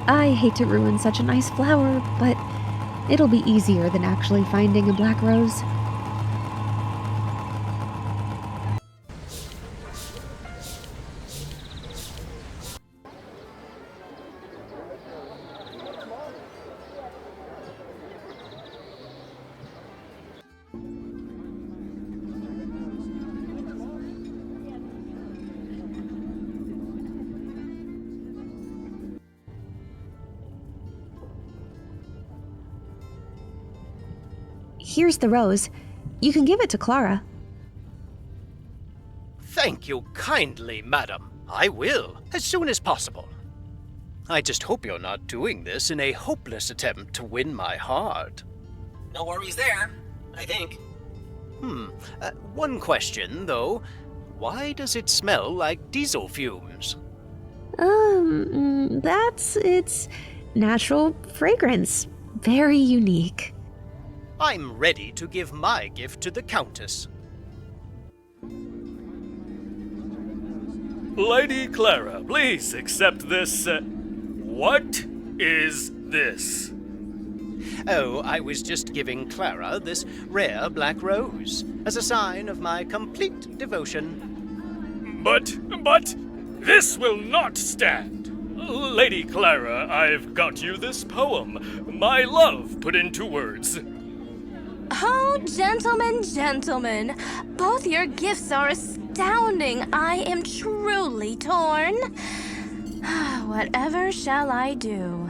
I hate to ruin such a nice flower, but it'll be easier than actually finding a black rose. Here's the rose. You can give it to Clara. Thank you kindly, madam. I will, as soon as possible. I just hope you're not doing this in a hopeless attempt to win my heart. No worries there, I think. One question, though. Why does it smell like diesel fumes? That's its natural fragrance. Very unique. I'm ready to give my gift to the Countess. Lady Clara, please accept this, what is this? Oh, I was just giving Clara this rare black rose as a sign of my complete devotion. But, this will not stand. Lady Clara, I've got you this poem, my love put into words. Oh, gentlemen, both your gifts are astounding. I am truly torn. Whatever shall I do?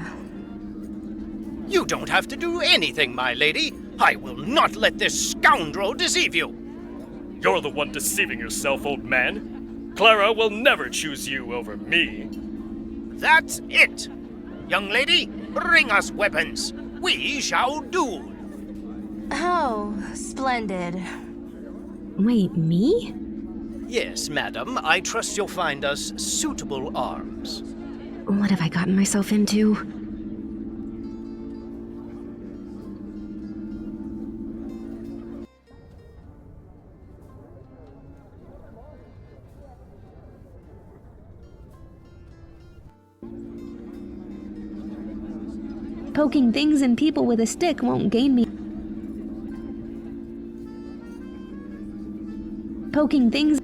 You don't have to do anything, my lady. I will not let this scoundrel deceive you. You're the one deceiving yourself, old man. Clara will never choose you over me. That's it. Young lady, bring us weapons. We shall duel. Oh, splendid. Wait, me? Yes, madam. I trust you'll find us suitable arms. What have I gotten myself into? Poking things and people with a stick won't gain me. Poking things.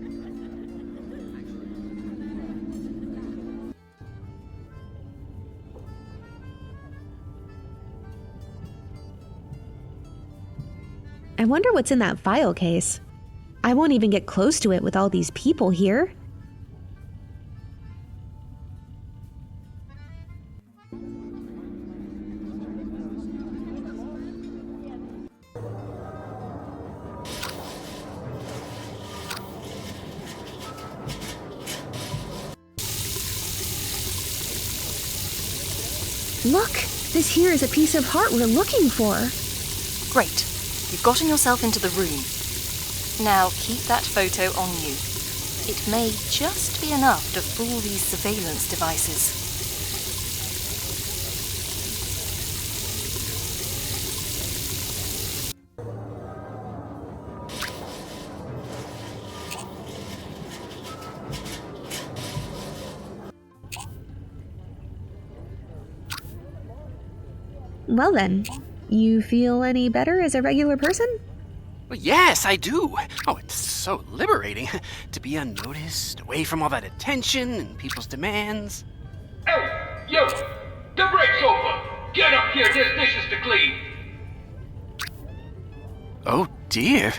I wonder what's in that file case. I won't even get close to it with all these people here. Look! This here is a piece of heart we're looking for. Great. You've gotten yourself into the room. Now keep that photo on you. It may just be enough to fool these surveillance devices. Well then, you feel any better as a regular person? Well, yes, I do. Oh, it's so liberating to be unnoticed, away from all that attention and people's demands. Oh, yo, the break's over. Get up here, there's dishes to clean. Oh, dear.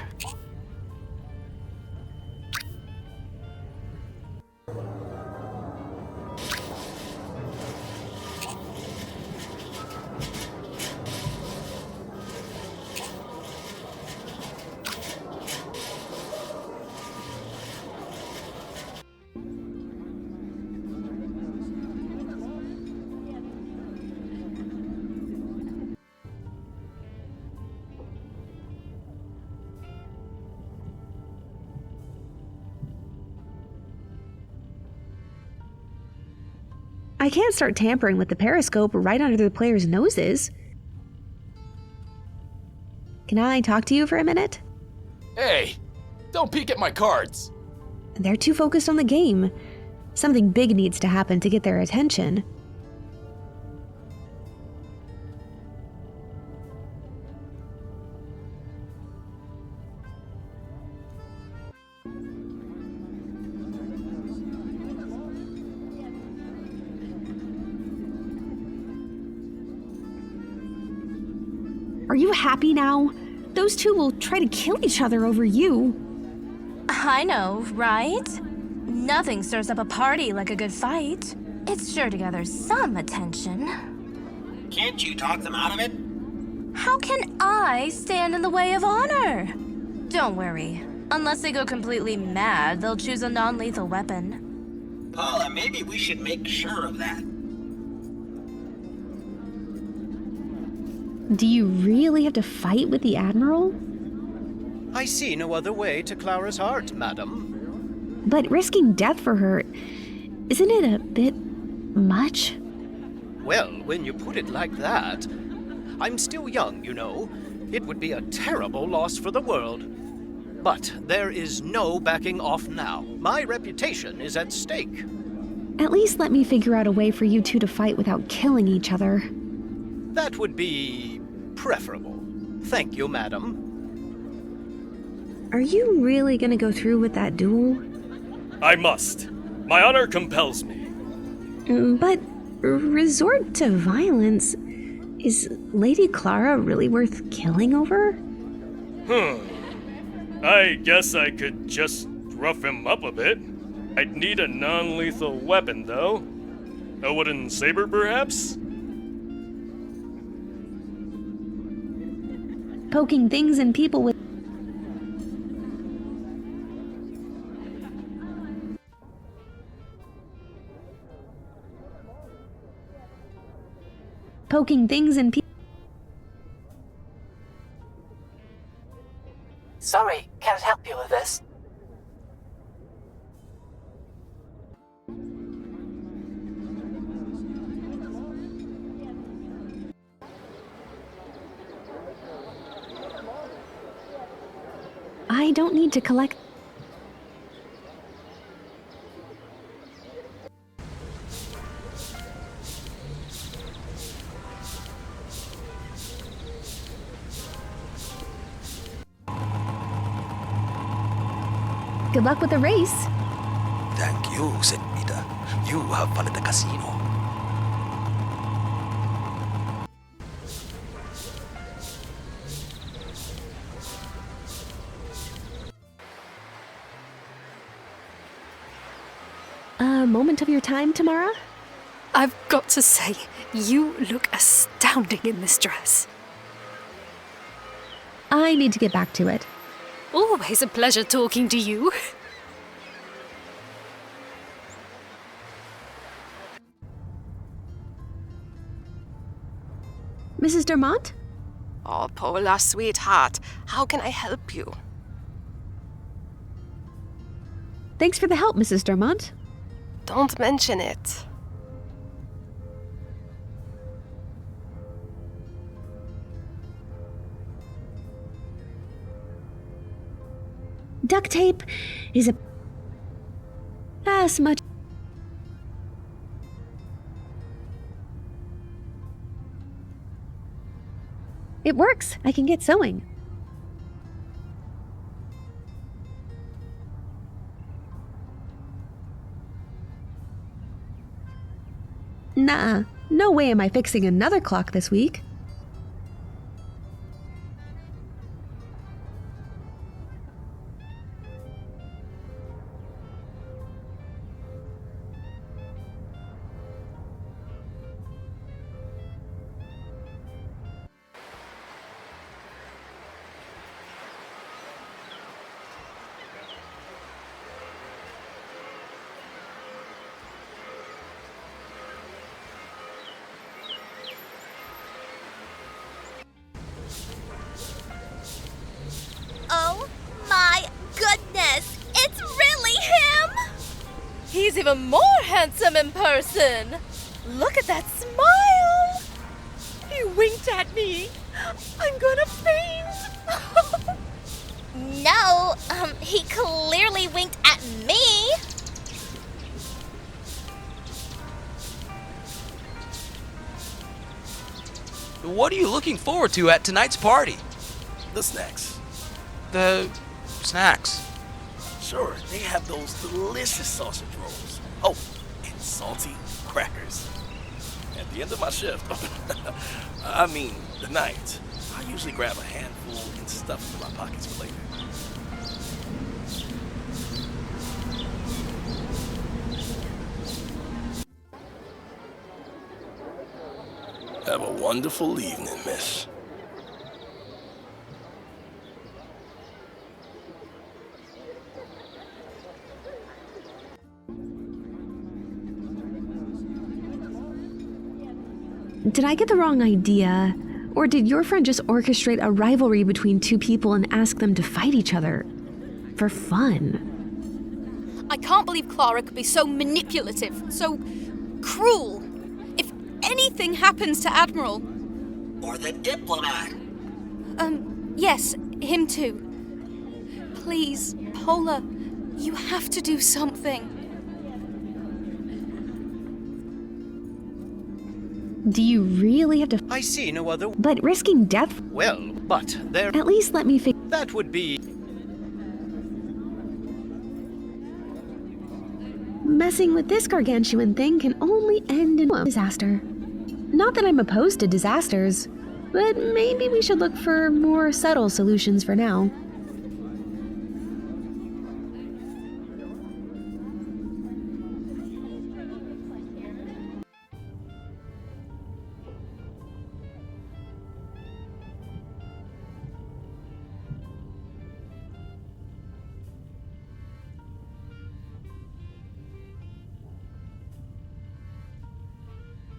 I can't start tampering with the periscope right under the players' noses. Can I talk to you for a minute? Hey, don't peek at my cards. They're too focused on the game. Something big needs to happen to get their attention. Are you happy now? Those two will try to kill each other over you. I know, right? Nothing stirs up a party like a good fight. It's sure to gather some attention. Can't you talk them out of it? How can I stand in the way of honor? Don't worry. Unless they go completely mad, they'll choose a non-lethal weapon. Pola, maybe we should make sure of that. Do you really have to fight with the Admiral? I see no other way to Clara's heart, madam. But risking death for her, isn't it a bit much? Well, when you put it like that, I'm still young, you know. It would be a terrible loss for the world. But there is no backing off now. My reputation is at stake. At least let me figure out a way for you two to fight without killing each other. That would be preferable. Thank you, madam. Are you really gonna go through with that duel? I must. My honor compels me. But resort to violence? Is Lady Clara really worth killing over? I guess I could just rough him up a bit. I'd need a non-lethal weapon, though. A wooden saber, perhaps? Poking things in people with... Poking things in people... Sorry, can't help you with this. I don't need to collect... Good luck with the race. Thank you, Senorita. You have fun at the casino. A moment of your time, Tamara? I've got to say, you look astounding in this dress. I need to get back to it. Always a pleasure talking to you. Mrs. Dermont? Oh, Pola, sweetheart, how can I help you? Thanks for the help, Mrs. Dermont. Don't mention it. Duct tape is as much... It works. I can get sewing. Nah, no way am I fixing another clock this week. Oh my goodness! It's really him! He's even more handsome in person! Look at that smile! He winked at me! I'm gonna faint! No, he clearly winked at me! What are you looking forward to at tonight's party? The snacks. The snacks. Sure, they have those delicious sausage rolls. Oh, and salty crackers. At the end of my shift. I mean, the night. I usually grab a handful and stuff into my pockets for later. Have a wonderful evening, miss. Did I get the wrong idea? Or did your friend just orchestrate a rivalry between two people and ask them to fight each other? For fun. I can't believe Clara could be so manipulative, so cruel. If anything happens to Admiral... Or the diplomat. Yes, him too. Please, Pola, you have to do something. Do you really have to... I see no other... But risking death... Well, but there... At least let me figure... That would be... Messing with this gargantuan thing can only end in a disaster. Not that I'm opposed to disasters, but maybe we should look for more subtle solutions for now.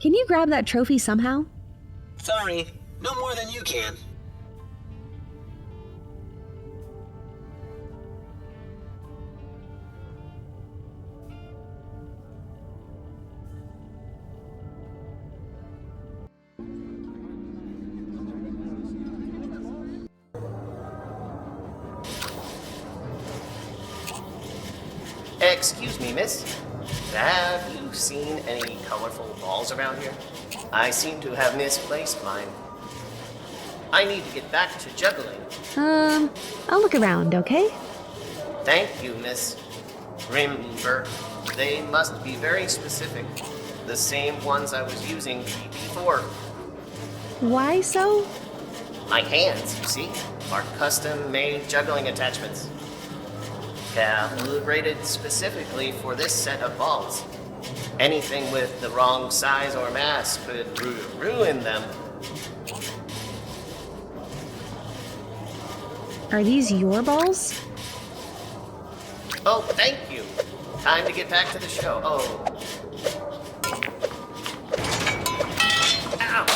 Can you grab that trophy somehow? Sorry, no more than you can. Excuse me, miss. Have you seen any colorful balls around here? I seem to have misplaced mine. I need to get back to juggling. I'll look around, okay? Thank you, miss. Remember, they must be very specific. The same ones I was using before. Why so? My hands, you see, are custom-made juggling attachments. Calibrated specifically for this set of balls. Anything with the wrong size or mass could ruin them. Are these your balls? Oh, thank you. Time to get back to the show. Oh. Ow.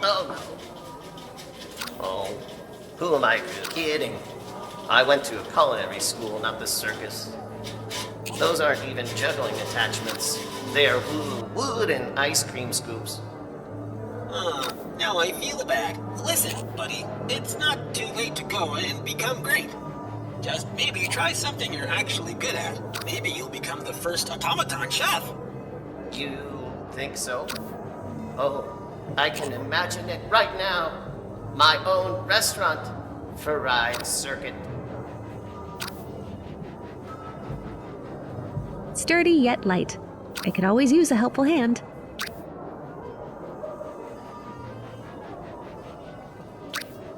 Oh. Oh. Who am I kidding? I went to a culinary school, not the circus. Those aren't even juggling attachments. They are wooden ice cream scoops. Now I feel bad. Listen, buddy, it's not too late to go and become great. Just maybe try something you're actually good at. Maybe you'll become the first automaton chef. You think so? Oh, I can imagine it right now. My own restaurant. Fried circuit. Sturdy yet light. I could always use a helpful hand.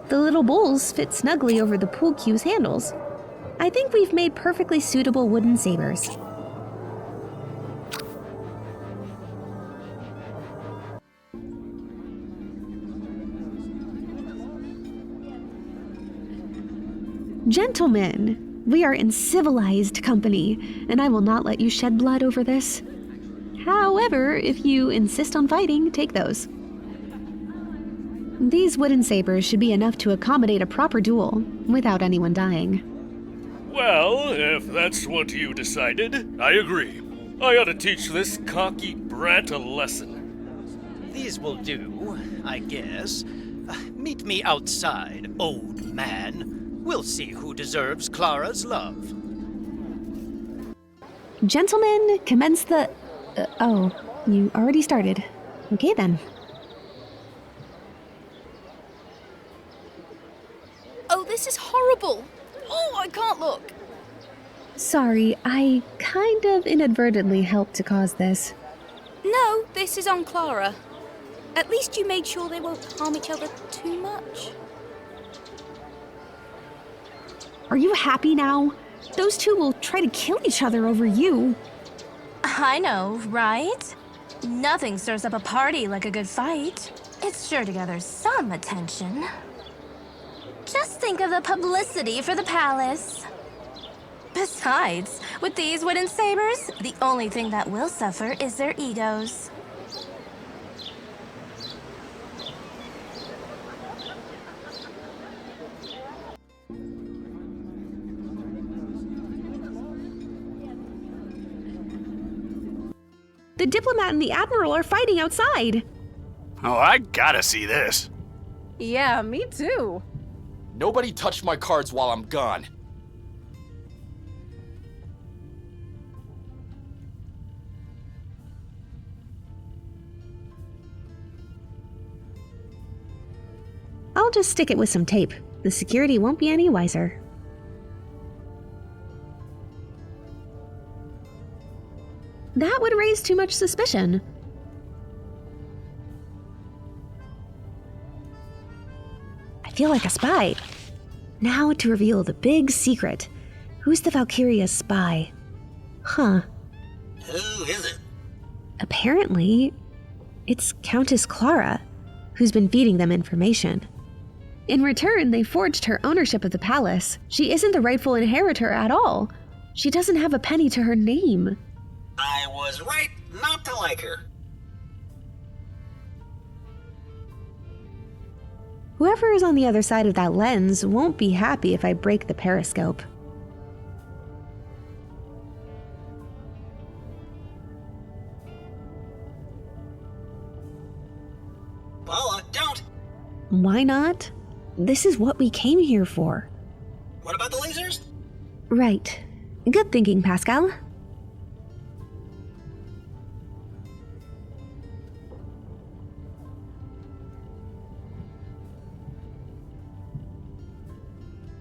The little bowls fit snugly over the pool cue's handles. I think we've made perfectly suitable wooden sabers. Gentlemen, we are in civilized company, and I will not let you shed blood over this. However, if you insist on fighting, take those. These wooden sabers should be enough to accommodate a proper duel, without anyone dying. Well, if that's what you decided, I agree. I ought to teach this cocky brat a lesson. These will do, I guess. Meet me outside, old man. We'll see who deserves Clara's love. Gentlemen, commence the... oh, you already started. Okay then. Oh, this is horrible. Oh, I can't look. Sorry, I kind of inadvertently helped to cause this. No, this is on Clara. At least you made sure they won't harm each other too much. Are you happy now? Those two will try to kill each other over you. I know, right? Nothing stirs up a party like a good fight. It's sure to gather some attention. Just think of the publicity for the palace. Besides, with these wooden sabers, the only thing that will suffer is their egos. The diplomat and the admiral are fighting outside. Oh, I gotta see this. Yeah, me too. Nobody touched my cards while I'm gone. I'll just stick it with some tape. The security won't be any wiser. That would raise too much suspicion. I feel like a spy. Now to reveal the big secret. Who's the Valkyria's spy? Huh. Who is it? Apparently, it's Countess Clara, who's been feeding them information. In return, they forged her ownership of the palace. She isn't the rightful inheritor at all. She doesn't have a penny to her name. I was right not to like her. Whoever is on the other side of that lens won't be happy if I break the periscope. Pola, don't! Why not? This is what we came here for. What about the lasers? Right. Good thinking, Pascal.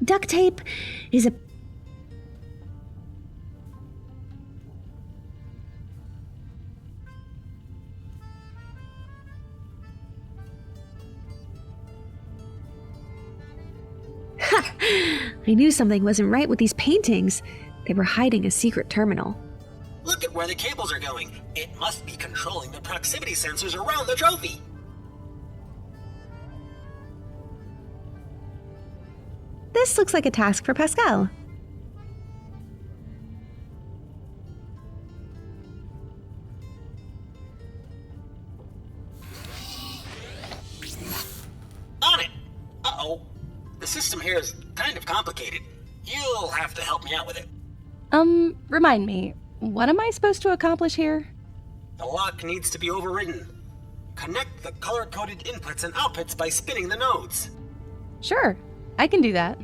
Duct tape is a... Ha! I knew something wasn't right with these paintings. They were hiding a secret terminal. Look at where the cables are going. It must be controlling the proximity sensors around the trophy. This looks like a task for Pascal. On it! Uh-oh. The system here is kind of complicated. You'll have to help me out with it. Remind me, what am I supposed to accomplish here? The lock needs to be overridden. Connect the color-coded inputs and outputs by spinning the nodes. Sure, I can do that.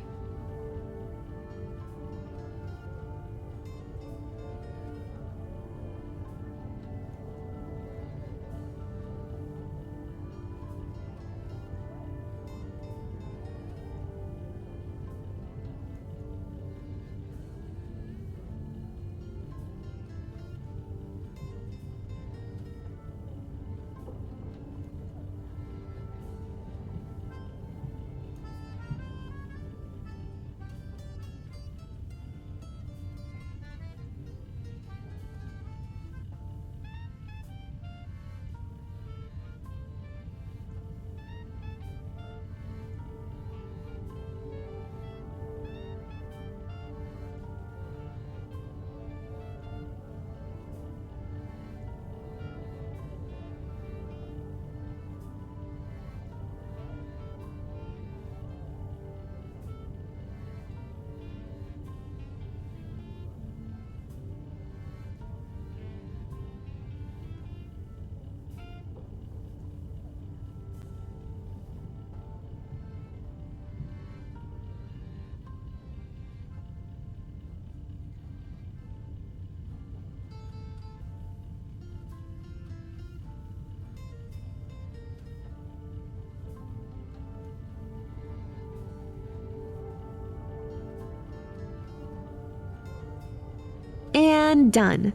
And done.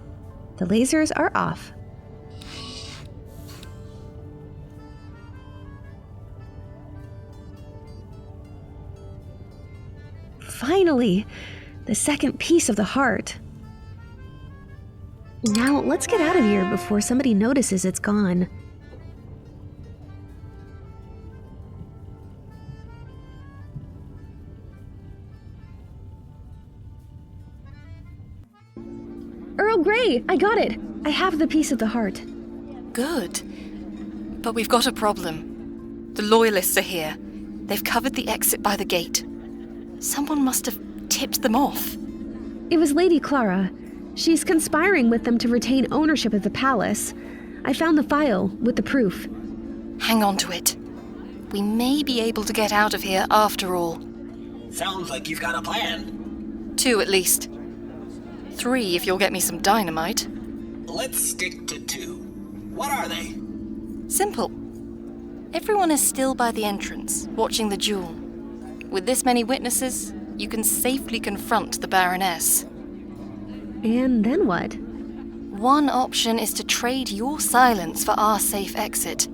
The lasers are off. Finally! The second piece of the heart. Now, let's get out of here before somebody notices it's gone. Earl Grey! I got it! I have the piece of the heart. Good. But we've got a problem. The Loyalists are here. They've covered the exit by the gate. Someone must have tipped them off. It was Lady Clara. She's conspiring with them to retain ownership of the palace. I found the file with the proof. Hang on to it. We may be able to get out of here after all. Sounds like you've got a plan. 2 at least. 3 if you'll get me some dynamite. Let's stick to 2. What are they? Simple. Everyone is still by the entrance, watching the duel. With this many witnesses, you can safely confront the Baroness. And then what? One option is to trade your silence for our safe exit.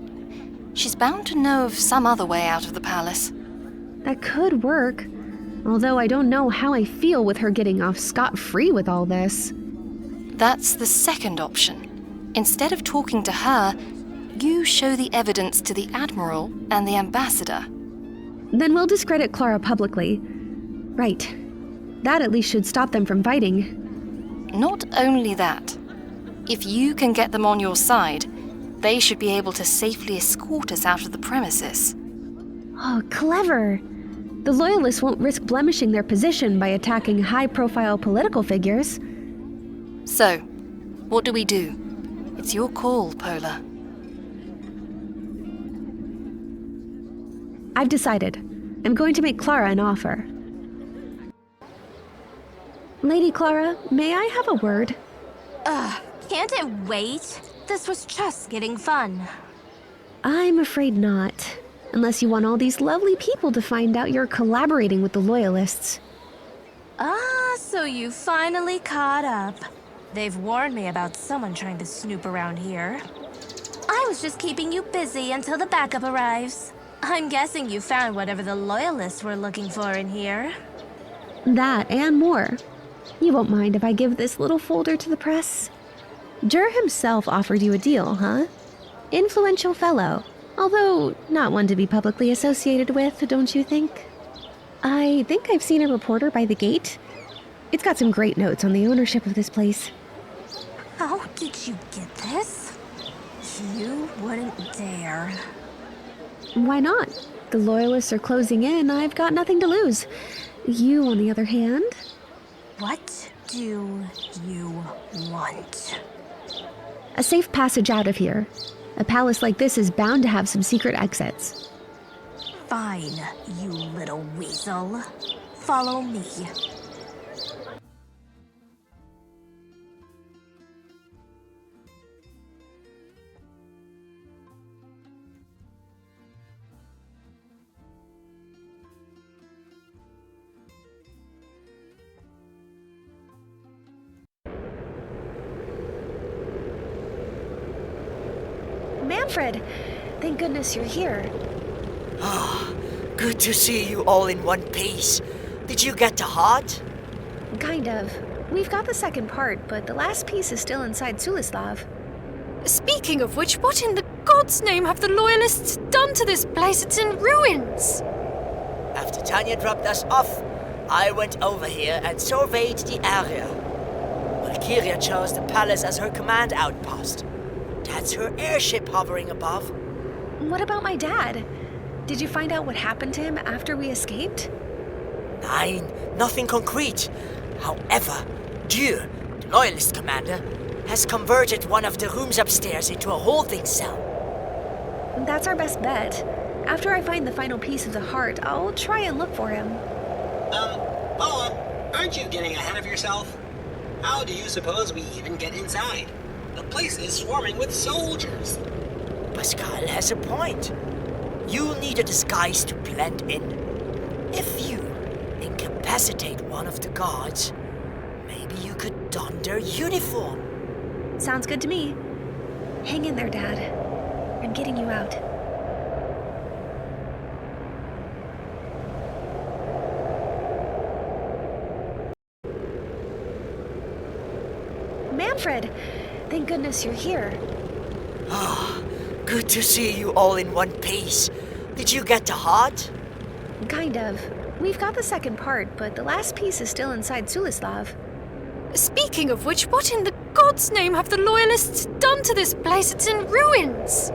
She's bound to know of some other way out of the palace. That could work. Although I don't know how I feel with her getting off scot-free with all this. That's the second option. Instead of talking to her, you show the evidence to the Admiral and the Ambassador. Then we'll discredit Clara publicly. Right. That at least should stop them from fighting. Not only that. If you can get them on your side, they should be able to safely escort us out of the premises. Oh, clever! The Loyalists won't risk blemishing their position by attacking high-profile political figures. So, what do we do? It's your call, Pola. I've decided. I'm going to make Clara an offer. Lady Clara, may I have a word? Can't it wait? This was just getting fun. I'm afraid not. Unless you want all these lovely people to find out you're collaborating with the Loyalists. So you finally caught up. They've warned me about someone trying to snoop around here. I was just keeping you busy until the backup arrives. I'm guessing you found whatever the Loyalists were looking for in here. That and more. You won't mind if I give this little folder to the press? Jur himself offered you a deal, huh? Influential fellow. Although, not one to be publicly associated with, don't you think? I think I've seen a reporter by the gate. It's got some great notes on the ownership of this place. How did you get this? You wouldn't dare. Why not? The Loyalists are closing in. I've got nothing to lose. You, on the other hand? What do you want? A safe passage out of here. A palace like this is bound to have some secret exits. Fine, you little weasel. Follow me. Manfred! Thank goodness you're here. Good to see you all in one piece. Did you get the heart? Kind of. We've got the second part, but the last piece is still inside Sulislav. Speaking of which, what in the God's name have the Loyalists done to this place? It's in ruins! After Tanya dropped us off, I went over here and surveyed the area. Valkyria chose the palace as her command outpost. That's her airship hovering above. What about my dad? Did you find out what happened to him after we escaped? Nein, nothing concrete. However, Dieu, the Loyalist commander, has converted one of the rooms upstairs into a holding cell. That's our best bet. After I find the final piece of the heart, I'll try and look for him. Pola, aren't you getting ahead of yourself? How do you suppose we even get inside? The place is swarming with soldiers. Pascal has a point. You'll need a disguise to blend in. If you incapacitate one of the guards, maybe you could don their uniform. Sounds good to me. Hang in there, Dad. I'm getting you out. goodness you're here. Ah, good to see you all in one piece. Did you get the heart? Kind of. We've got the second part, but the last piece is still inside Sulislav. Speaking of which, what in the God's name have the Loyalists done to this place? It's in ruins!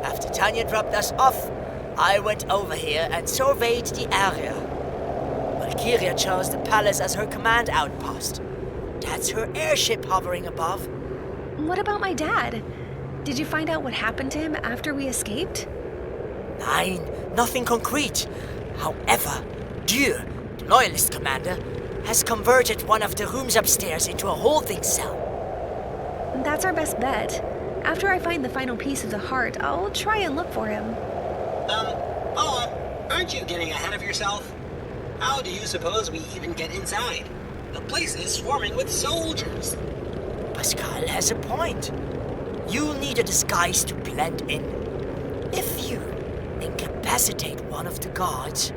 After Tanya dropped us off, I went over here and surveyed the area. Valkyria chose the palace as her command outpost. That's her airship hovering above. What about my dad? Did you find out what happened to him after we escaped? Nein, nothing concrete. However, Dieu, the Loyalist commander, has converted one of the rooms upstairs into a holding cell. That's our best bet. After I find the final piece of the heart, I'll try and look for him. Pola, aren't you getting ahead of yourself? How do you suppose we even get inside? The place is swarming with soldiers. Pascal has a point. You'll need a disguise to blend in. If you incapacitate one of the guards,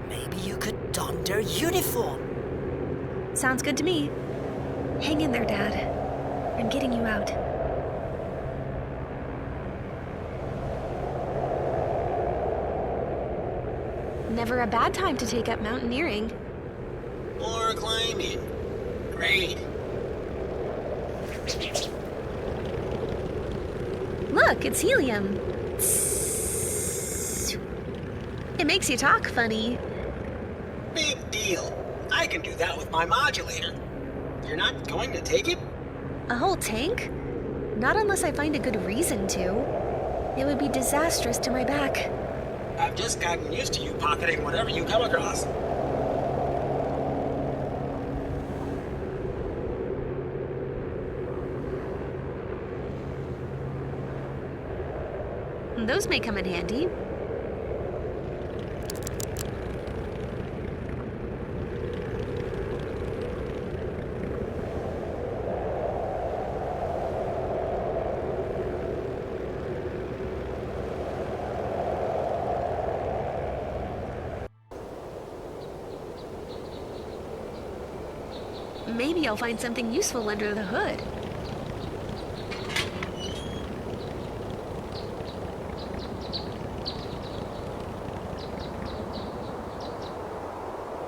maybe you could don their uniform. Sounds good to me. Hang in there, Dad. I'm getting you out. Never a bad time to take up mountaineering. Or climbing. Great. Look, it's helium. It makes you talk funny. Big deal. I can do that with my modulator. You're not going to take it? A whole tank? Not unless I find a good reason to. It would be disastrous to my back. I've just gotten used to you pocketing whatever you come across. Those may come in handy. Maybe I'll find something useful under the hood.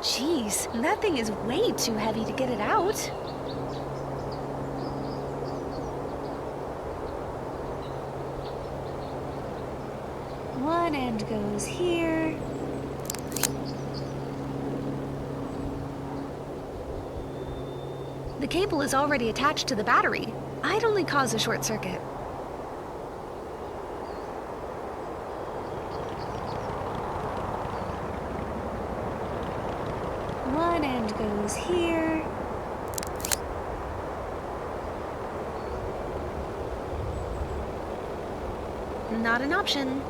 Jeez, that thing is way too heavy to get it out. One end goes here. The cable is already attached to the battery. I'd only cause a short circuit. One end goes here. Not an option.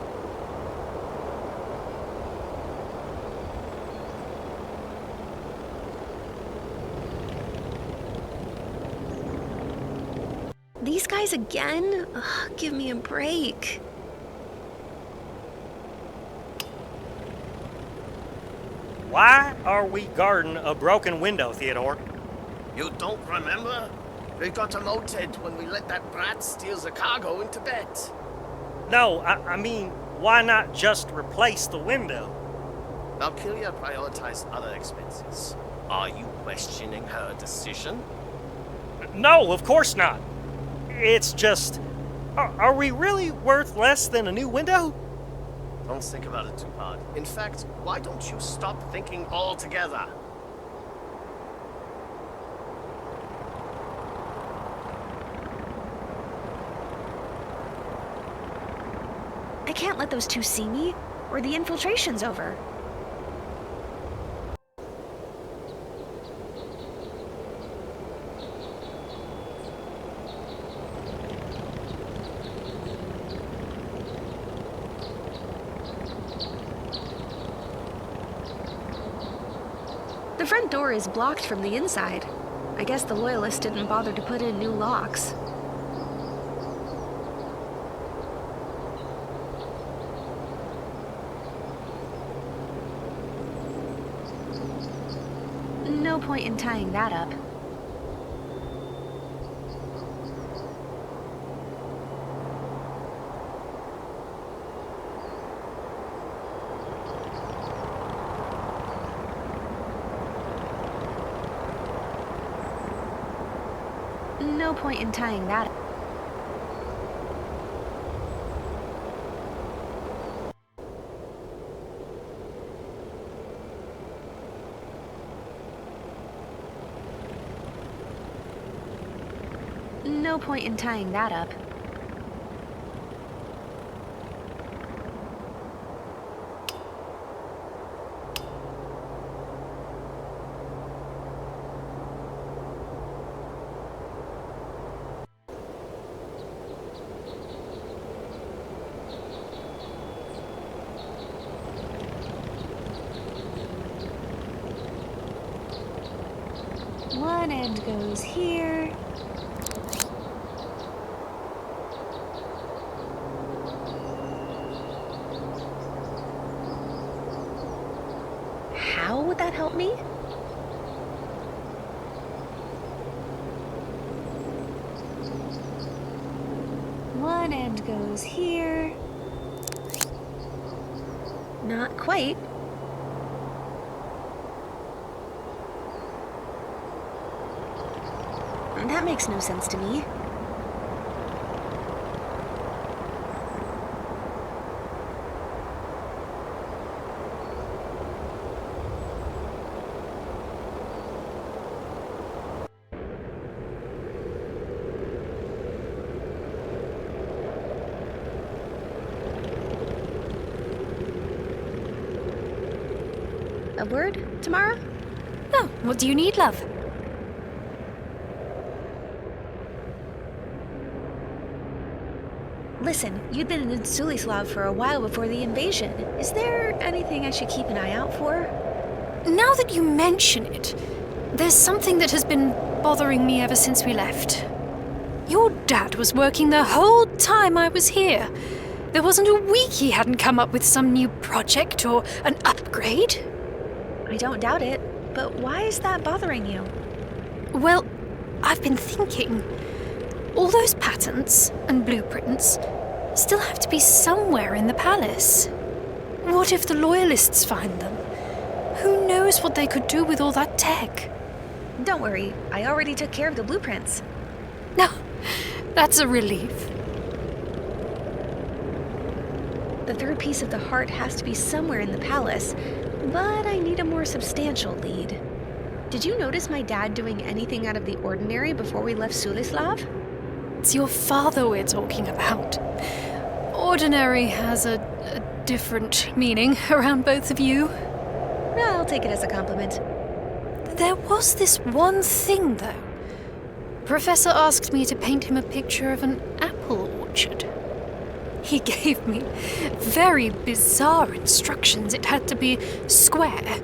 These guys again? Ugh, give me a break. Why are we guarding a broken window, Theodore? You don't remember? We got demoted when we let that brat steal the cargo in Tibet. No, I mean, why not just replace the window? Valkyria prioritized other expenses. Are you questioning her decision? No, of course not. It's just, are we really worth less than a new window? Don't think about it too hard. In fact, why don't you stop thinking altogether? I can't let those two see me, or the infiltration's over. The front door is blocked from the inside. I guess the Loyalists didn't bother to put in new locks. No point in tying that up. No point in tying that. No point in tying that up. One end goes here. How would that help me? One end goes here. Not quite. That makes no sense to me. A word, Tamara? Oh, what do you need, love? Listen, you'd been in Sulislav for a while before the invasion. Is there anything I should keep an eye out for? Now that you mention it, there's something that has been bothering me ever since we left. Your dad was working the whole time I was here. There wasn't a week he hadn't come up with some new project or an upgrade. I don't doubt it, but why is that bothering you? Well, I've been thinking. All those patents and blueprints still have to be somewhere in the palace. What if the Loyalists find them? Who knows what they could do with all that tech? Don't worry, I already took care of the blueprints. No, that's a relief. The third piece of the heart has to be somewhere in the palace, but I need a more substantial lead. Did you notice my dad doing anything out of the ordinary before we left Sulislav? It's your father we're talking about. Ordinary has a different meaning around both of you. I'll take it as a compliment. There was this one thing, though. Professor asked me to paint him a picture of an apple orchard. He gave me very bizarre instructions. It had to be square,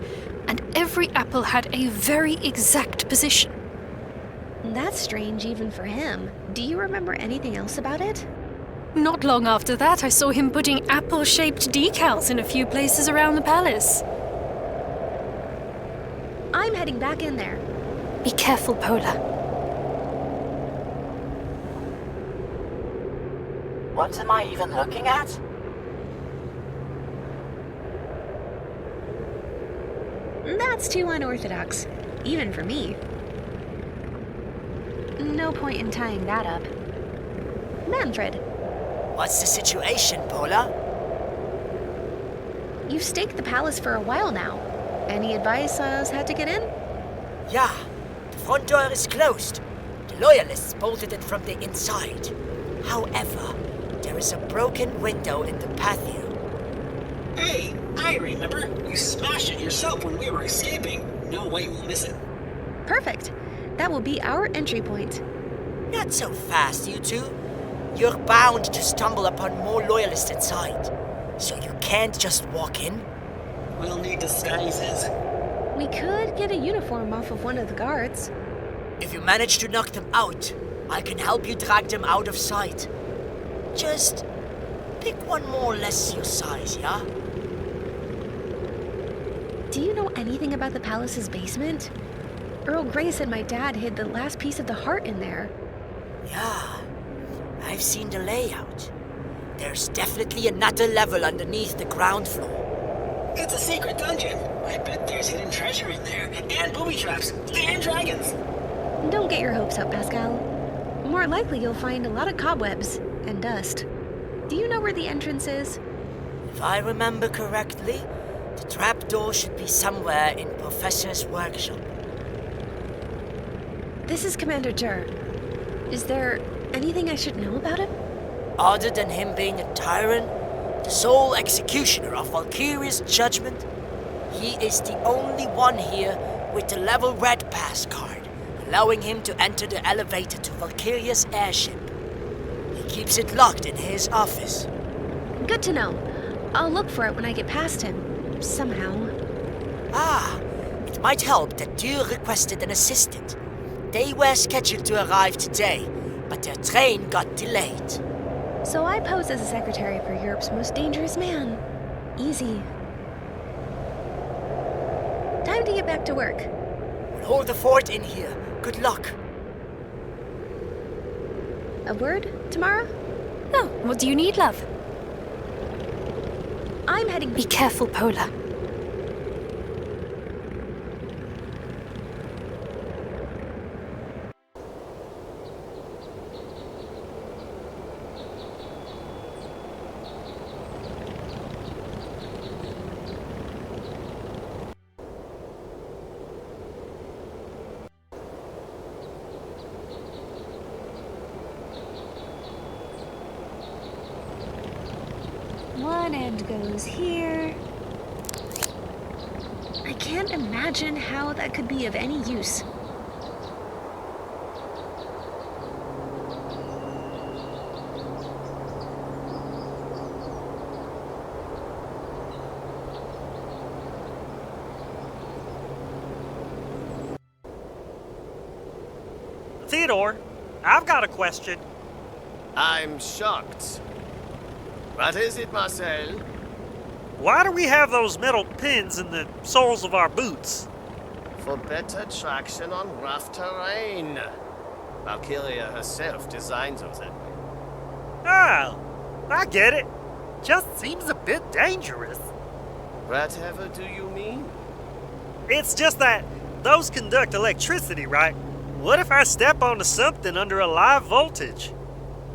and every apple had a very exact position. That's strange even for him. Do you remember anything else about it? Not long after that, I saw him putting apple-shaped decals in a few places around the palace. I'm heading back in there. Be careful, Pola. What am I even looking at? That's too unorthodox, even for me. No point in tying that up. Manfred. What's the situation, Pola? You've staked the palace for a while now. Any advice as how to get in? Yeah, the front door is closed. The Loyalists bolted it from the inside. However, there is a broken window in the patio. Hey, I remember. You smashed it yourself when we were escaping. No way we'll miss it. Perfect. That will be our entry point. Not so fast, you two. You're bound to stumble upon more Loyalists inside. So you can't just walk in. We'll need disguises. We could get a uniform off of one of the guards. If you manage to knock them out, I can help you drag them out of sight. Just pick one more or less your size, yeah? Do you know anything about the palace's basement? Earl Grey said my dad hid the last piece of the heart in there. Yeah, I've seen the layout. There's definitely another level underneath the ground floor. It's a secret dungeon. I bet there's hidden treasure in there, and booby traps, and dragons. Don't get your hopes up, Pascal. more likely you'll find a lot of cobwebs and dust. Do you know where the entrance is? If I remember correctly, the trapdoor should be somewhere in Professor's workshop. This is Commander Jur. Is there anything I should know about him? Other than him being a tyrant, the sole executioner of Valkyria's judgment, he is the only one here with the level red pass card, allowing him to enter the elevator to Valkyria's airship. He keeps it locked in his office. Good to know. I'll look for it when I get past him, somehow. Ah, it might help that Dur requested an assistant. They were scheduled to arrive today, but their train got delayed. So I pose as a secretary for Europe's most dangerous man. Easy. Time to get back to work. We'll hold the fort in here. Good luck. A word, Tamara? No, what do you need, love? I'm heading... Be careful, Pola. One end goes here. I can't imagine how that could be of any use. Theodore, I've got a question. I'm shocked. What is it, Marcel? Why do we have those metal pins in the soles of our boots? For better traction on rough terrain. Valkyria herself designed those that way. Oh, I get it. Just seems a bit dangerous. Whatever do you mean? It's just that those conduct electricity, right? What if I step onto something under a live voltage?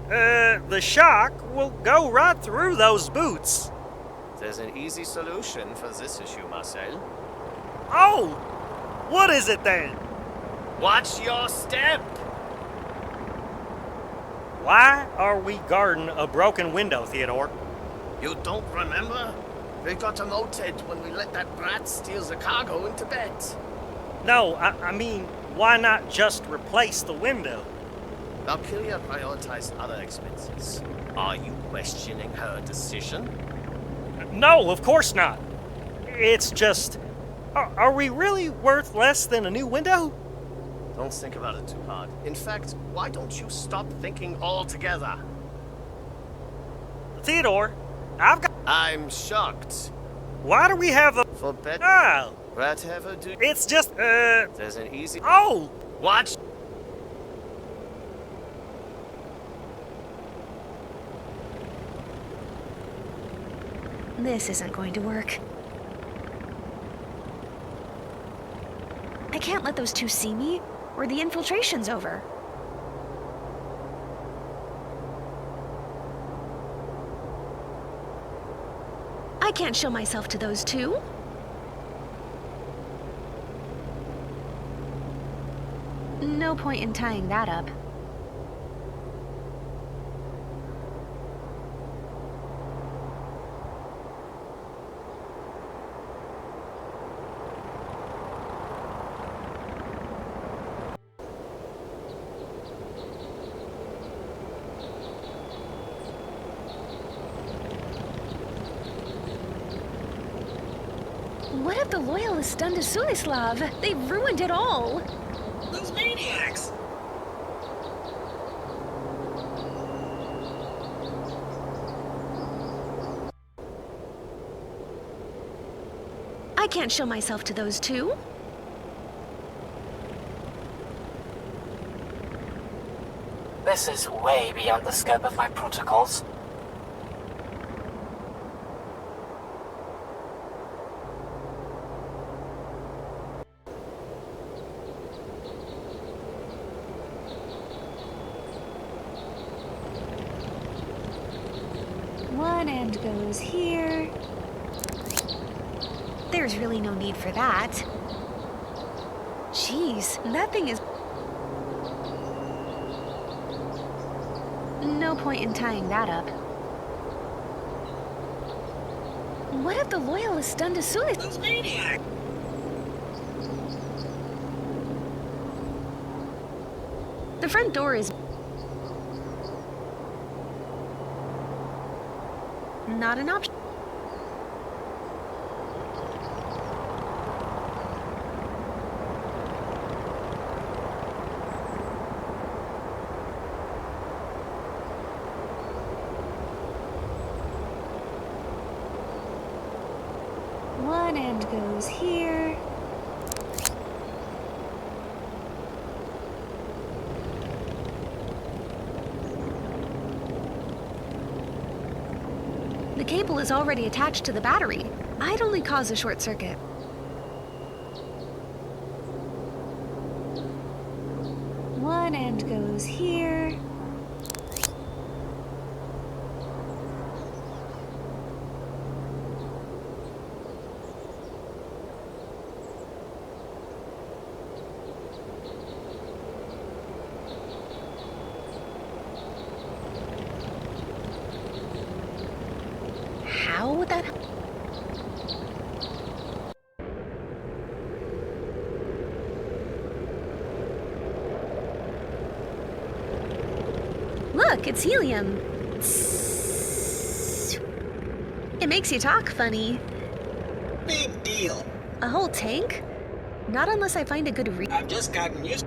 The shock will go right through those boots. There's an easy solution for this issue, Marcel. Oh! What is it then? Watch your step! Why are we guarding a broken window, Theodore? You don't remember? We got demoted when we let that brat steal the cargo into bed. No, I mean, why not just replace the window? Valkyria prioritized other expenses. Are you questioning her decision? No, of course not. It's just, are we really worth less than a new window? Don't think about it too hard. In fact, why don't you stop thinking altogether? Theodore, I've got... I'm shocked. Why do we have the... For better... Oh. Whatever do... It's just, There's an easy... Oh! Watch... This isn't going to work. I can't let those two see me, or the infiltration's over. I can't show myself to those two. No point in tying that up. What have the Loyalists done to Sunislav? They've ruined it all! Those maniacs! I can't show myself to those two. This is way beyond the scope of my protocols. One end goes here. There's really no need for that. Jeez, that thing is... No point in tying that up. What have the loyalists done to Sulis? Those maniacs! The front door is... not an option. One end goes here. The cable is already attached to the battery. I'd only cause a short circuit. One end goes here. How would that... Look, it's helium. It makes you talk funny. Big deal. A whole tank? Not unless I find a good I've just gotten used.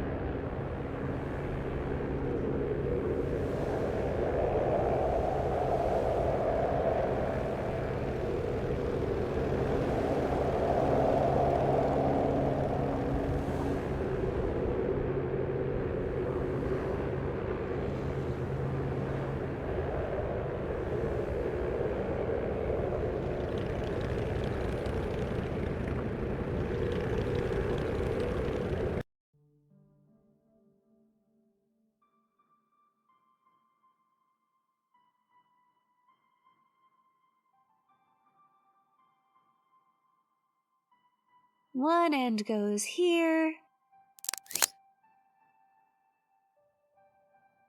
One end goes here.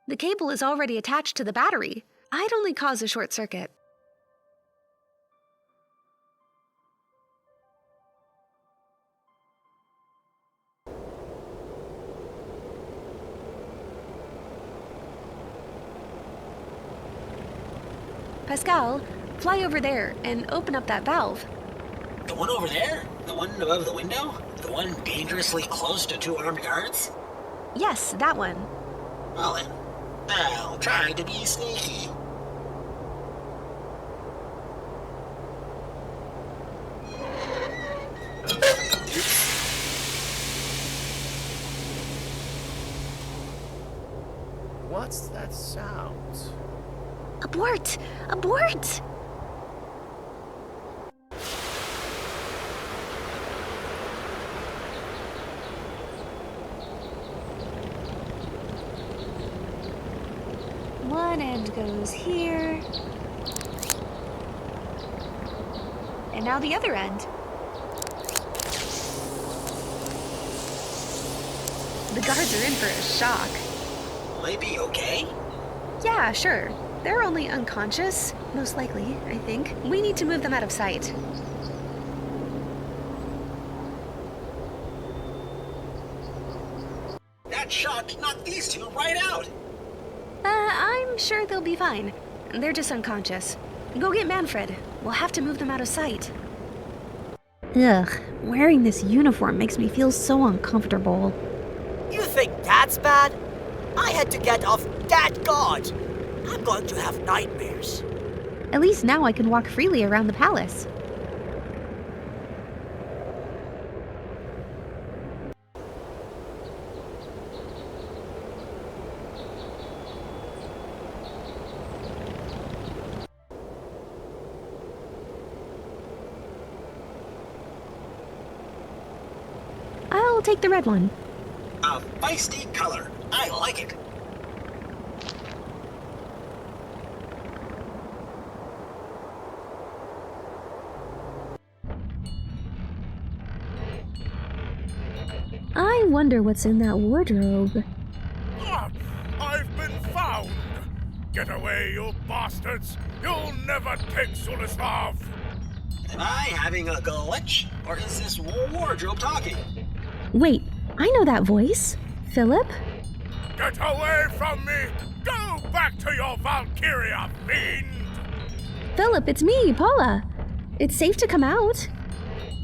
The cable is already attached to the battery. I'd only cause a short circuit. Pascal, fly over there and open up that valve. The one over there? The one above the window? The one dangerously close to two armed guards? Yes, that one. Well then, I'll try to be sneaky. What's that sound? Abort! Abort! One end goes here. And now the other end. The guards are in for a shock. Might be okay? Yeah, sure. They're only unconscious, most likely, I think. We need to move them out of sight. That shot knocked these two right out! I'm sure they'll be fine. They're just unconscious. Go get Manfred. We'll have to move them out of sight. Ugh, wearing this uniform makes me feel so uncomfortable. You think that's bad? I had to get off that guard. I'm going to have nightmares. At least now I can walk freely around the palace. I'll take the red one. A feisty color. I like it. wonder what's in that wardrobe. I've been found! Get away, you bastards! You'll never take Sulislav! Am I having a glitch? Or is this wardrobe talking? Wait, I know that voice. Philip? Get away from me! Go back to your Valkyria, fiend! Philip, it's me, Pola. It's safe to come out.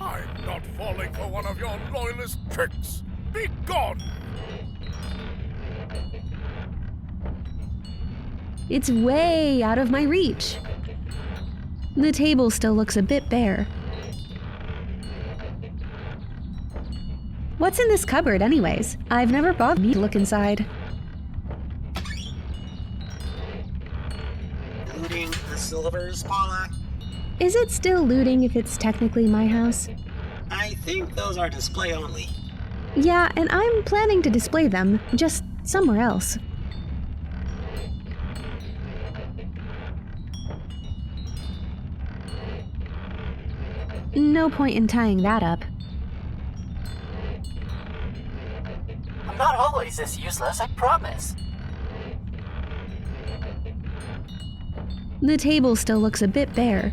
I'm not falling for one of your loyalist tricks. Be gone! It's way out of my reach. The table still looks a bit bare. What's in this cupboard anyways? I've never bothered me to look inside. Looting the silvers, Pola? Is it still looting if it's technically my house? I think those are display only. Yeah, and I'm planning to display them, just somewhere else. No point in tying that up. I'm not always this useless, I promise. The table still looks a bit bare.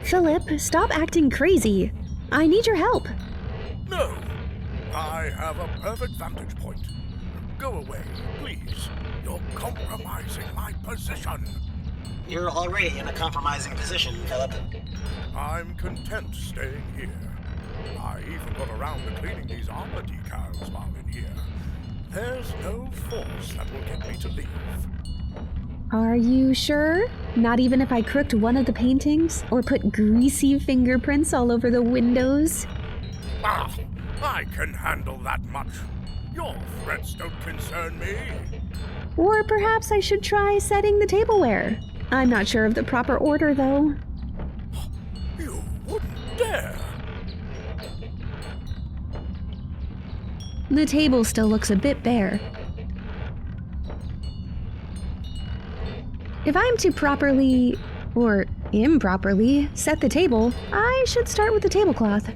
Philip, stop acting crazy. I need your help. No! I have a perfect vantage point. Go away, please. You're compromising my position. You're already in a compromising position, Philip. I'm content staying here. I even got around to cleaning these armor decals while in here. There's no force that will get me to leave. Are you sure? Not even if I crooked one of the paintings or put greasy fingerprints all over the windows? Ah, I can handle that much. Your threats don't concern me. Or perhaps I should try setting the tableware. I'm not sure of the proper order, though. You wouldn't dare! The table still looks a bit bare. If I'm to properly, or improperly, set the table, I should start with the tablecloth.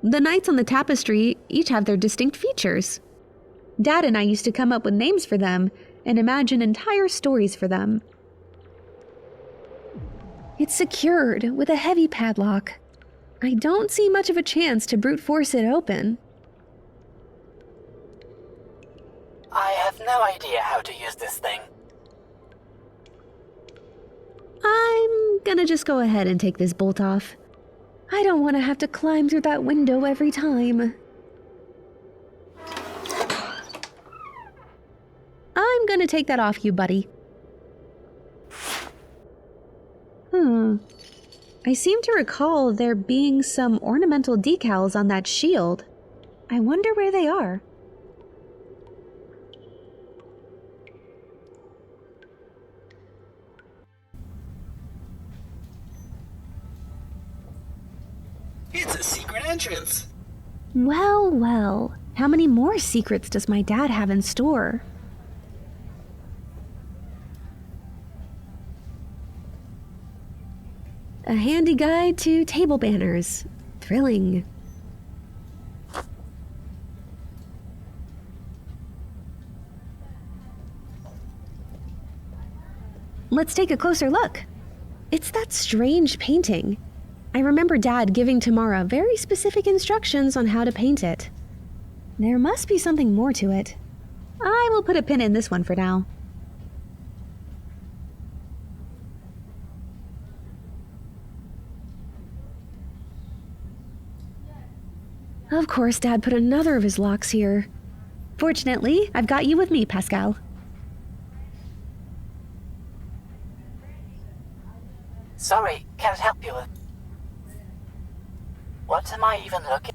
The knights on the tapestry each have their distinct features. Dad and I used to come up with names for them and imagine entire stories for them. It's secured with a heavy padlock. I don't see much of a chance to brute force it open. I have no idea how to use this thing. I'm gonna just go ahead and take this bolt off. I don't want to have to climb through that window every time. I'm gonna take that off you, buddy. I seem to recall there being some ornamental decals on that shield. I wonder where they are. It's a secret entrance. Well, well. How many more secrets does my dad have in store? A handy guide to table banners. Thrilling. Let's take a closer look. It's that strange painting. I remember Dad giving Tamara very specific instructions on how to paint it. There must be something more to it. I will put a pin in this one for now. Of course, Dad put another of his locks here. Fortunately, I've got you with me, Pascal. Sorry, can't help you with... What am I even looking...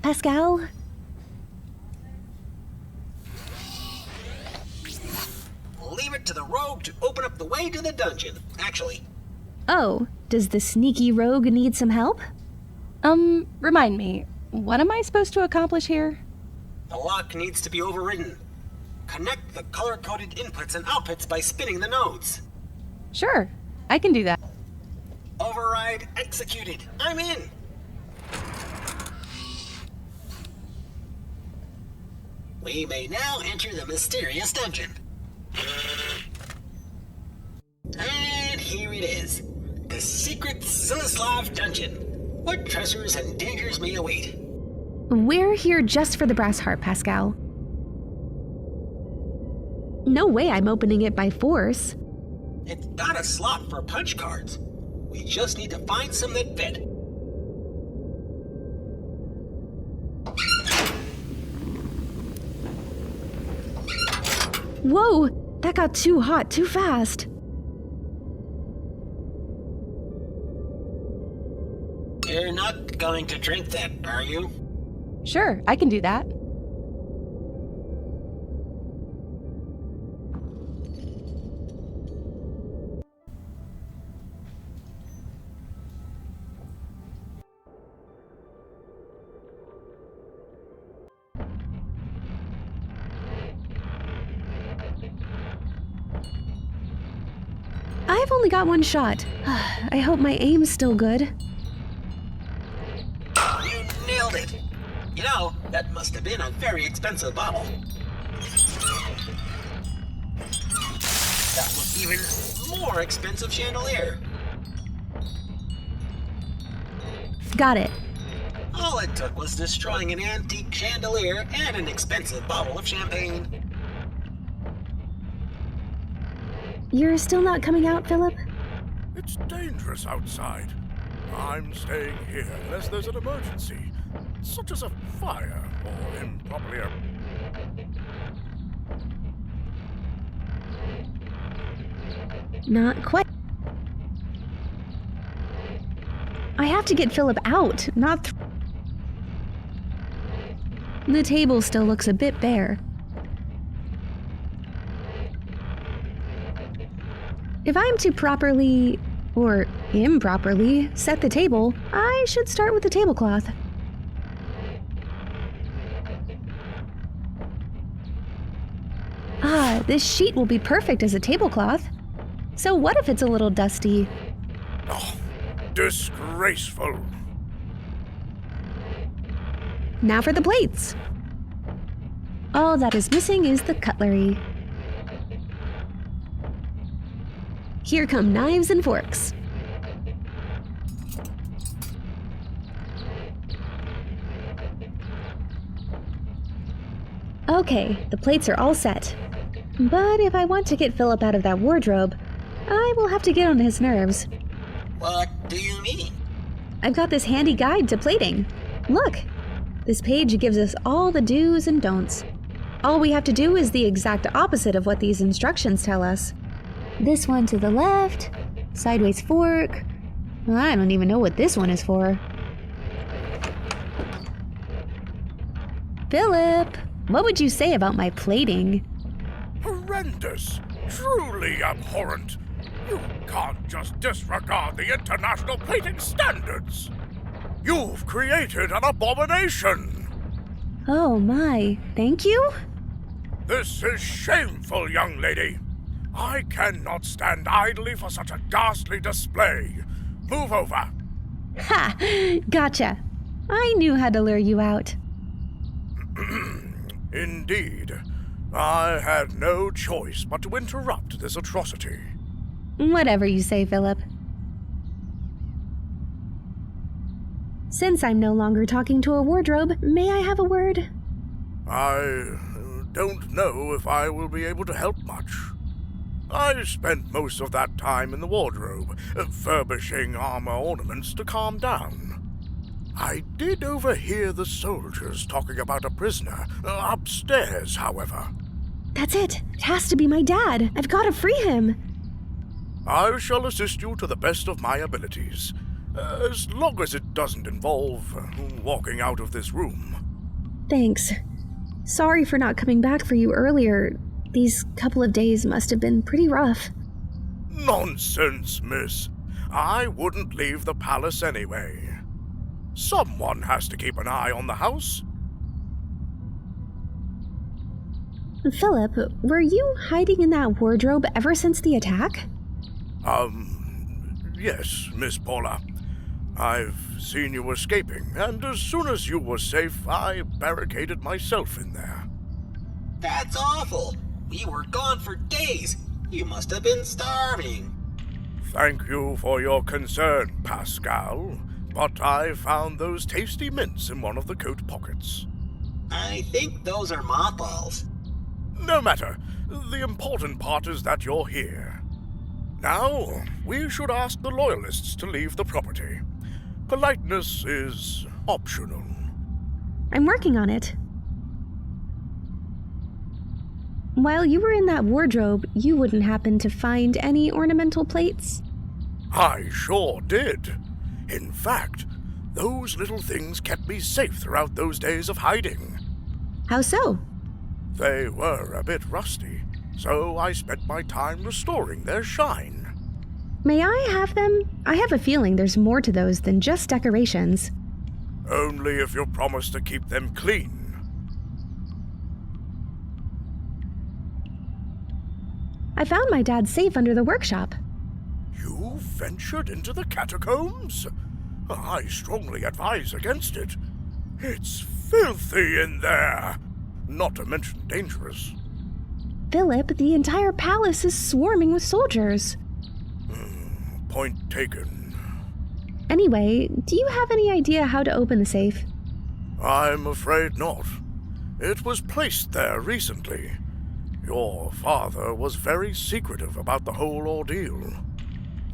Pascal? open up the way to the dungeon, actually. Oh, does the sneaky rogue need some help? Remind me, what am I supposed to accomplish here? The lock needs to be overridden. Connect the color-coded inputs and outputs by spinning the nodes. Sure, I can do that. Override executed. I'm in. We may now enter the mysterious dungeon. And here it is. The secret Silislav dungeon. What treasures and dangers may await? We're here just for the Brassheart, Pascal. No way I'm opening it by force. It's got a slot for punch cards. We just need to find some that fit. Whoa! That got too hot too fast. You're not going to drink that, are you? Sure, I can do that. I've only got one shot. I hope my aim's still good. You nailed it! You know, that must have been a very expensive bottle. That was even more expensive chandelier. Got it. All it took was destroying an antique chandelier and an expensive bottle of champagne. You're still not coming out, Philip? It's dangerous outside. I'm staying here unless there's an emergency, such as a fire or improperly Not quite. I have to get Philip out, not The table still looks a bit bare. If I'm to properly, or improperly, set the table, I should start with the tablecloth. Ah, this sheet will be perfect as a tablecloth. So what if it's a little dusty? Oh, disgraceful. Now for the plates. All that is missing is the cutlery. Here come knives and forks. Okay, the plates are all set. But if I want to get Philip out of that wardrobe, I will have to get on his nerves. What do you mean? I've got this handy guide to plating. Look, this page gives us all the do's and don'ts. All we have to do is the exact opposite of what these instructions tell us. This one to the left, sideways fork. I don't even know what this one is for. Philip, what would you say about my plating? Horrendous. Truly abhorrent. You can't just disregard the international plating standards. You've created an abomination. Oh my, thank you? This is shameful, young lady. I cannot stand idly for such a ghastly display. Move over. Ha! Gotcha. I knew how to lure you out. Indeed. I had no choice but to interrupt this atrocity. Whatever you say, Philip. Since I'm no longer talking to a wardrobe, may I have a word? I don't know if I will be able to help much. I spent most of that time in the wardrobe, furbishing armor ornaments to calm down. I did overhear the soldiers talking about a prisoner upstairs, however. That's it. It has to be my dad. I've got to free him. I shall assist you to the best of my abilities, as long as it doesn't involve walking out of this room. Thanks. Sorry for not coming back for you earlier. These couple of days must have been pretty rough. Nonsense, miss. I wouldn't leave the palace anyway. Someone has to keep an eye on the house. Philip, were you hiding in that wardrobe ever since the attack? Yes, Miss Pola. I've seen you escaping, and as soon as you were safe, I barricaded myself in there. That's awful. We were gone for days. You must have been starving. Thank you for your concern, Pascal, but I found those tasty mints in one of the coat pockets. I think those are mothballs. No matter. The important part is that you're here. Now, we should ask the Loyalists to leave the property. Politeness is optional. I'm working on it. While you were in that wardrobe, you wouldn't happen to find any ornamental plates? I sure did. In fact, those little things kept me safe throughout those days of hiding. How so? They were a bit rusty, so I spent my time restoring their shine. May I have them? I have a feeling there's more to those than just decorations. Only if you promise to keep them clean. I found my dad's safe under the workshop. You ventured into the catacombs? I strongly advise against it. It's filthy in there, not to mention dangerous. Philip, the entire palace is swarming with soldiers. Point taken. Anyway, do you have any idea how to open the safe? I'm afraid not. It was placed there recently. Your father was very secretive about the whole ordeal.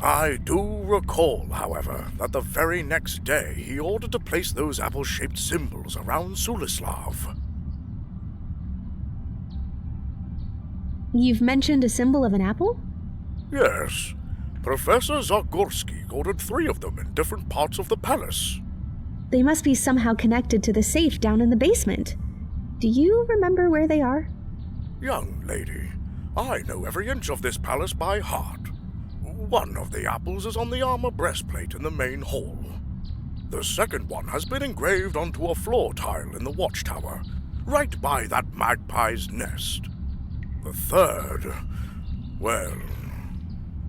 I do recall, however, that the very next day he ordered to place those apple-shaped symbols around Sulislav. You've mentioned a symbol of an apple? Yes. Professor Zagórska ordered 3 of them in different parts of the palace. They must be somehow connected to the safe down in the basement. Do you remember where they are? Young lady, I know every inch of this palace by heart. One of the apples is on the armor breastplate in the main hall. The second one has been engraved onto a floor tile in the watchtower, right by that magpie's nest. The third, well,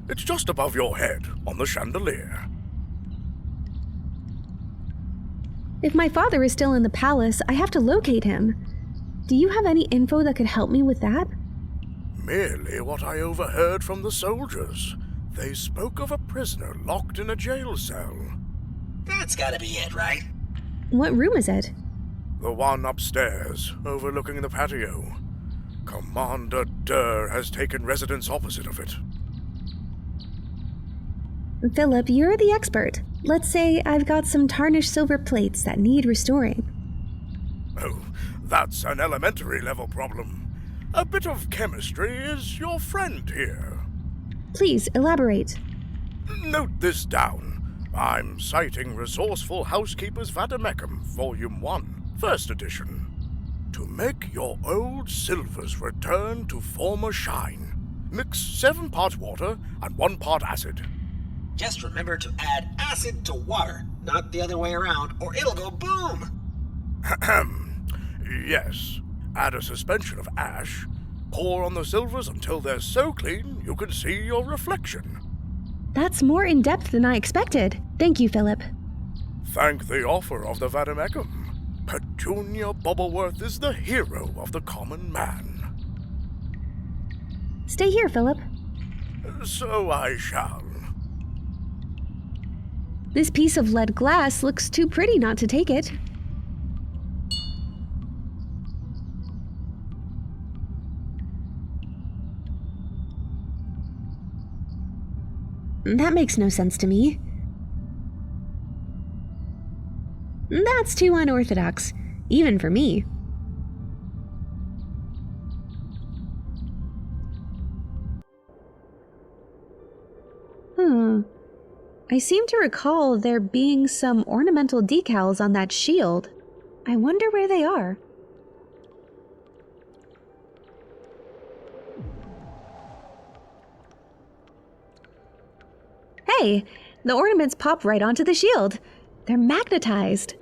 it's just above your head on the chandelier. If my father is still in the palace, I have to locate him. Do you have any info that could help me with that? Merely what I overheard from the soldiers. They spoke of a prisoner locked in a jail cell. That's gotta be it, right? What room is it? The one upstairs, overlooking the patio. Commander Durr has taken residence opposite of it. Philip, you're the expert. Let's say I've got some tarnished silver plates that need restoring. Oh, that's an elementary level problem. A bit of chemistry is your friend here. Please, elaborate. Note this down. I'm citing Resourceful Housekeeper's Vademecum, Volume 1, First Edition. To make your old silvers return to former shine, mix 7 parts water and 1 part acid. Just remember to add acid to water, not the other way around, or it'll go boom! Yes. Add a suspension of ash. Pour on the silvers until they're so clean you can see your reflection. That's more in-depth than I expected. Thank you, Philip. Thank the offer of the Vademecum. Petunia Bubbleworth is the hero of the common man. Stay here, Philip. So I shall. This piece of lead glass looks too pretty not to take it. That makes no sense to me. That's too unorthodox, even for me. I seem to recall there being some ornamental decals on that shield. I wonder where they are. Hey, the ornaments pop right onto the shield. They're magnetized.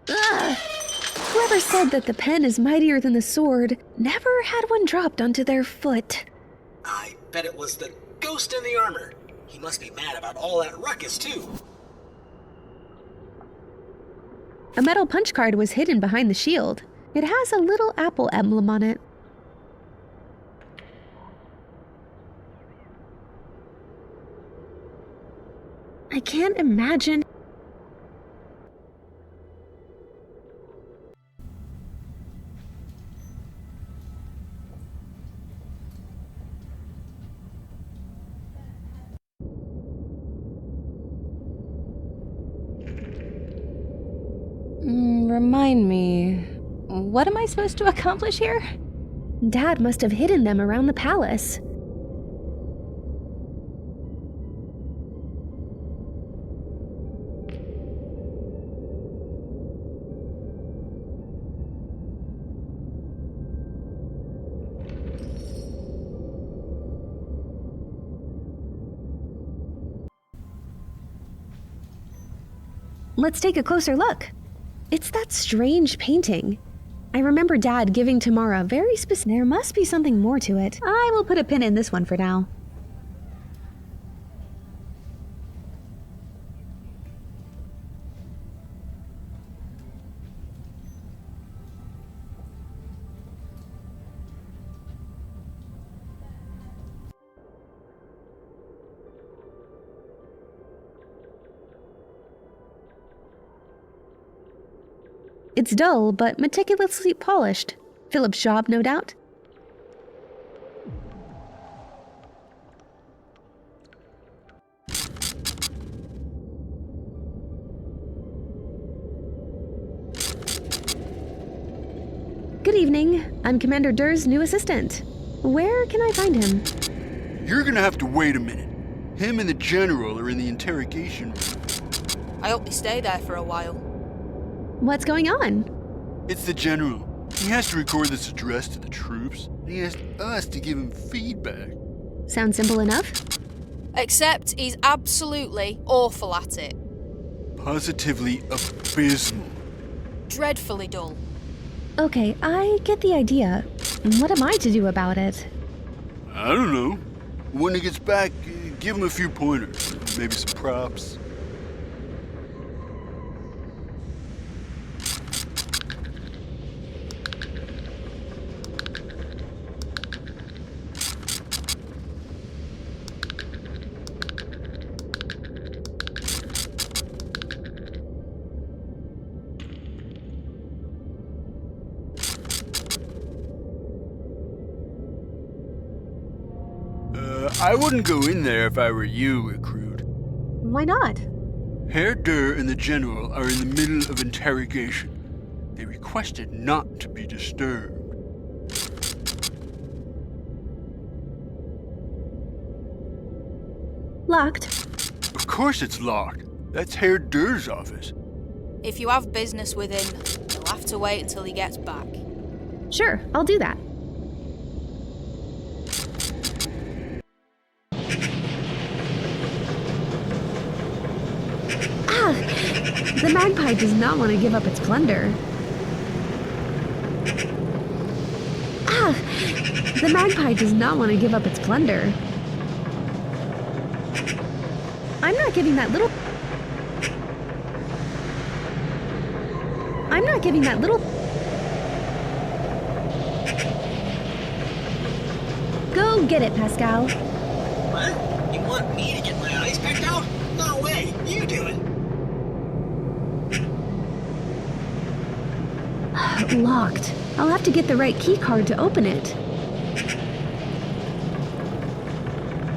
Ugh! Whoever said that the pen is mightier than the sword never had one dropped onto their foot. I bet it was the ghost in the armor. He must be mad about all that ruckus, too. A metal punch card was hidden behind the shield. It has a little apple emblem on it. I can't imagine. Remind me, what am I supposed to accomplish here? Dad must have hidden them around the palace. Let's take a closer look. It's that strange painting. I remember Dad giving Tamara very specific. There must be something more to it. I will put a pin in this one for now. It's dull, but meticulously polished. Philip's job, no doubt. Good evening. I'm Commander Durr's new assistant. Where can I find him? You're gonna have to wait a minute. Him and the General are in the interrogation room. I hope they stay there for a while. What's going on? It's the General. He has to record this address to the troops, and he asked us to give him feedback. Sounds simple enough. Except he's absolutely awful at it. Positively abysmal. Dreadfully dull. Okay, I get the idea. What am I to do about it? I don't know. When he gets back, give him a few pointers. Maybe some props. I wouldn't go in there if I were you, recruit. Why not? Herr Durr and the General are in the middle of interrogation. They requested not to be disturbed. Locked. Of course it's locked. That's Herr Durr's office. If you have business with him, you'll have to wait until he gets back. Sure, I'll do that. The magpie does not want to give up its plunder. The magpie does not want to give up its plunder. I'm not giving that little... Go get it, Pascal. What? You want me to get my eyes pecked out? No way. You do it. Locked. I'll have to get the right key card to open it.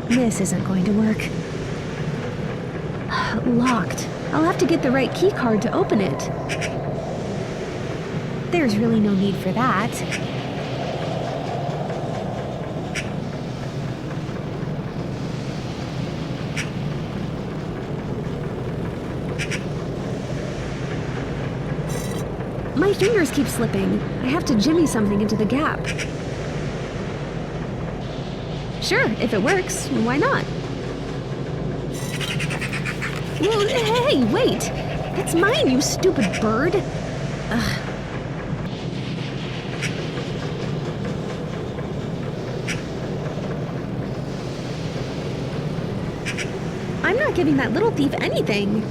This isn't going to work. Locked. I'll have to get the right key card to open it. There's really no need for that. My fingers keep slipping. I have to jimmy something into the gap. Sure, if it works, why not? Well, hey, wait! That's mine, you stupid bird! Ugh. I'm not giving that little thief anything!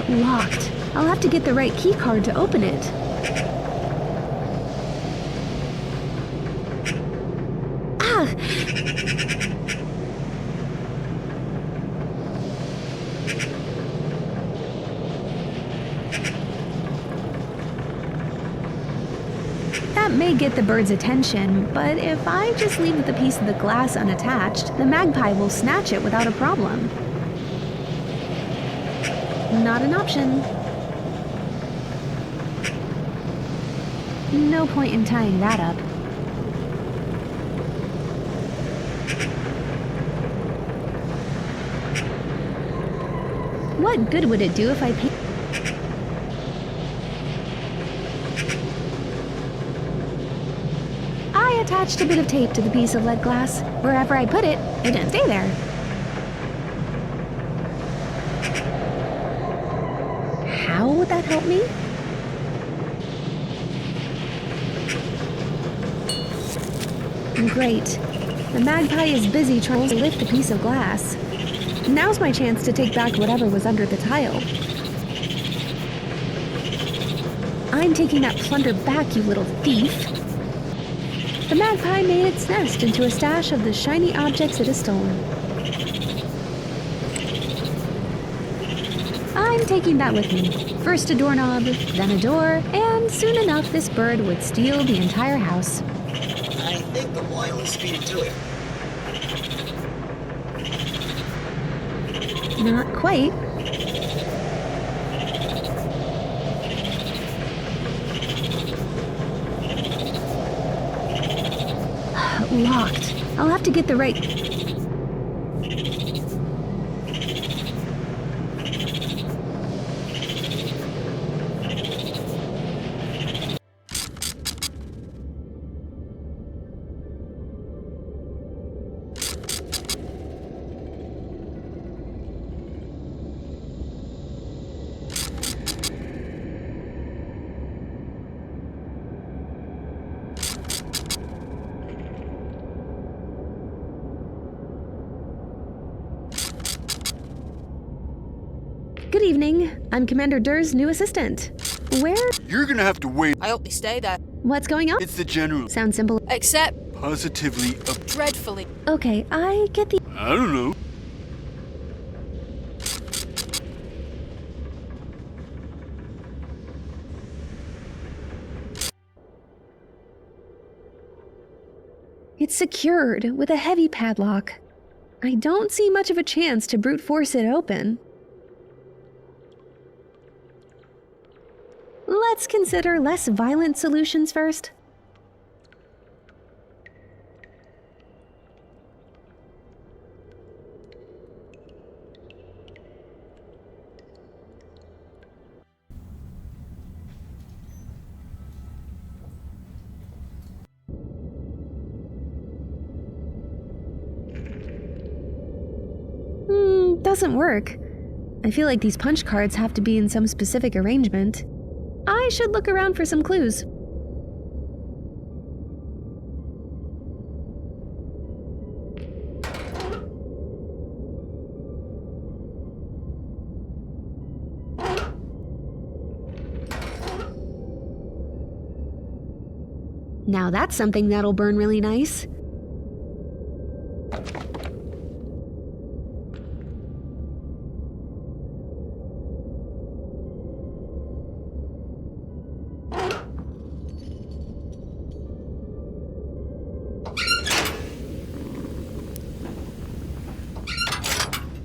Locked. I'll have to get the right key card to open it. That may get the bird's attention, but if I just leave the piece of the glass unattached, the magpie will snatch it without a problem. Not an option. No point in tying that up. What good would it do if I paint? I attached a bit of tape to the piece of lead glass. Wherever I put it, it didn't stay there. How would that help me? Great. The magpie is busy trying to lift the piece of glass. Now's my chance to take back whatever was under the tile. I'm taking that plunder back, you little thief. The magpie made its nest into a stash of the shiny objects it has stolen. I'm taking that with me. First a doorknob, then a door, and soon enough this bird would steal the entire house. I think the oil is speeding to it. Not quite. Locked. I'll have to get the right... Good evening. I'm Commander Durr's new assistant. Where? You're gonna have to wait. I hope they stay there. What's going on? It's the General. Sounds simple. Except Positively dreadfully. Okay, I get the... I don't know. It's secured with a heavy padlock. I don't see much of a chance to brute force it open. Let's consider less violent solutions first. Doesn't work. I feel like these punch cards have to be in some specific arrangement. I should look around for some clues. Now that's something that'll burn really nice.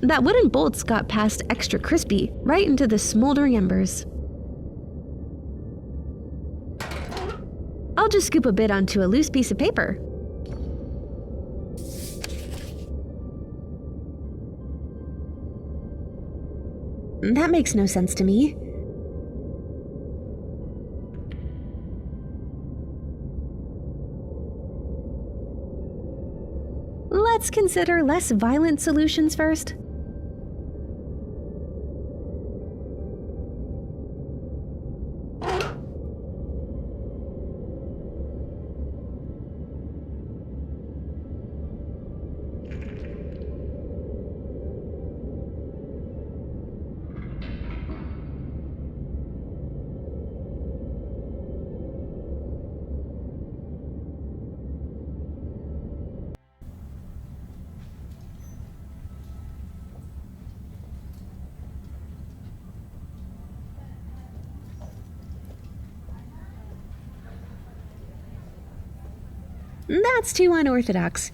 That wooden bolts got past extra crispy, right into the smoldering embers. I'll just scoop a bit onto a loose piece of paper. That makes no sense to me. Let's consider less violent solutions first. That's too unorthodox.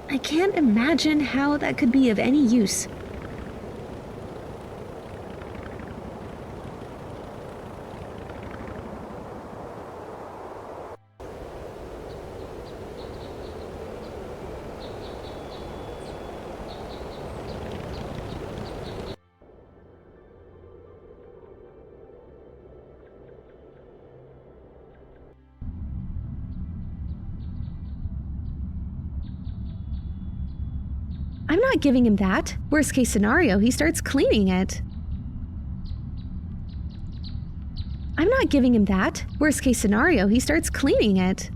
I can't imagine how that could be of any use. I'm not giving him that. Worst case scenario, he starts cleaning it. I'm not giving him that. Worst case scenario, he starts cleaning it.